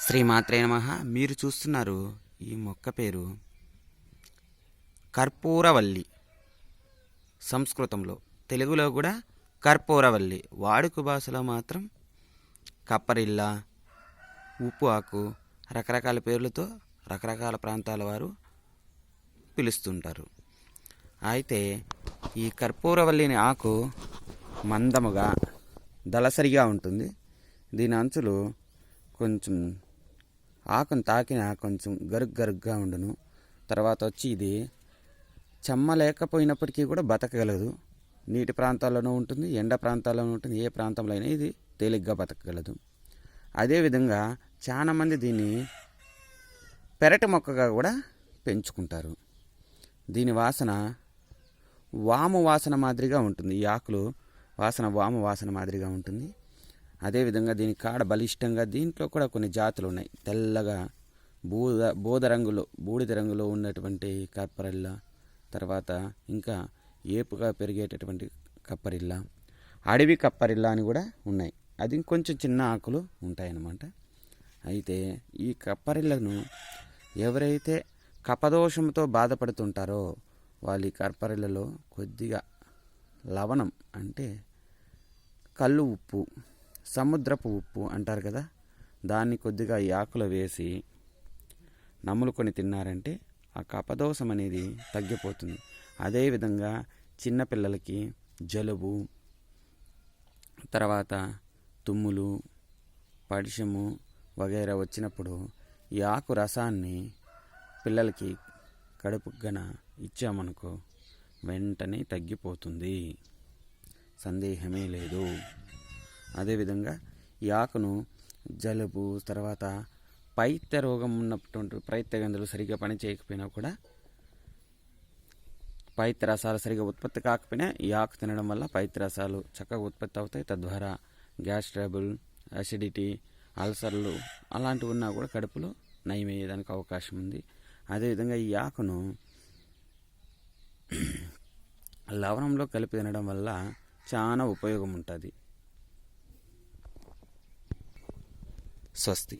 శ్రీమాత్రే నమః. మీరు చూస్తున్నారు ఈ మొక్క పేరు కర్పూరవల్లి. సంస్కృతంలో, తెలుగులో కూడా కర్పూరవల్లి. వాడుక భాషలో మాత్రం కప్పరిల్ల, ఉప్పు ఆకు, రకరకాల పేర్లతో రకరకాల ప్రాంతాల వారు పిలుస్తుంటారు. అయితే ఈ కర్పూరవల్లిని ఆకు మందముగా దళసరిగా ఉంటుంది. దీని అంచులు కొంచెం ఆకును తాకిన కొంచెం గరుగ్గా ఉండును. తర్వాత వచ్చి ఇది చెమ్మ లేకపోయినప్పటికీ కూడా బతకగలదు. నీటి ప్రాంతాల్లోనూ ఉంటుంది, ఎండ ప్రాంతాల్లోనూ ఉంటుంది. ఏ ప్రాంతంలో అయినా ఇది తేలిగ్గా బతకగలదు. అదేవిధంగా చాలామంది దీన్ని పెరటి మొక్కగా కూడా పెంచుకుంటారు. దీని వాసన వాము వాసన మాదిరిగా ఉంటుంది. ఈ ఆకులు వాసన వాము వాసన మాదిరిగా ఉంటుంది. అదేవిధంగా దీని కాడ బలిష్టంగా, దీంట్లో కూడా కొన్ని జాతులు ఉన్నాయి. తెల్లగా బూడిద రంగులో ఉన్నటువంటి కప్పరిల్ల, తర్వాత ఇంకా ఏపుగా పెరిగేటటువంటి కప్పరిల్ల, అడవి కప్పరిల్ల అని కూడా ఉన్నాయి. అది ఇంకొంచెం చిన్న ఆకులు ఉంటాయన్నమాట. అయితే ఈ కప్పరిల్లను ఎవరైతే కపదోషంతో బాధపడుతుంటారో వాళ్ళు ఈ కప్పరిల్లలో కొద్దిగా లవణం, అంటే కళ్ళు ఉప్పు, సముద్రపు ఉప్పు అంటారు కదా, దాన్ని కొద్దిగా ఈ ఆకులో వేసి నములుకొని తిన్నారంటే ఆ కపదోషం అనేది తగ్గిపోతుంది. అదేవిధంగా చిన్నపిల్లలకి జలుబు, తర్వాత తుమ్ములు, పడిశము వగైరా వచ్చినప్పుడు ఈ ఆకు రసాన్ని పిల్లలకి కడుపు గన ఇచ్చామనుకో వెంటనే తగ్గిపోతుంది, సందేహమే లేదు. అదేవిధంగా ఈ ఆకును జలుబు, తర్వాత పైత్య రోగం ఉన్నటువంటి పైత్య గంధులు సరిగ్గా పని చేయకపోయినా కూడా, పైత్య రసాలు సరిగ్గా ఉత్పత్తి కాకపోయినా ఈ ఆకు తినడం వల్ల పైత్య రసాలు చక్కగా ఉత్పత్తి అవుతాయి. తద్వారా గ్యాస్ ట్రబుల్, అసిడిటీ, అల్సర్లు అలాంటివి ఉన్నా కూడా కడుపులో నయమయ్యేదానికి అవకాశం ఉంది. అదేవిధంగా ఈ ఆకును లవణంలో కలిపి తినడం వల్ల చాలా ఉపయోగం ఉంటుంది. స్వస్తి.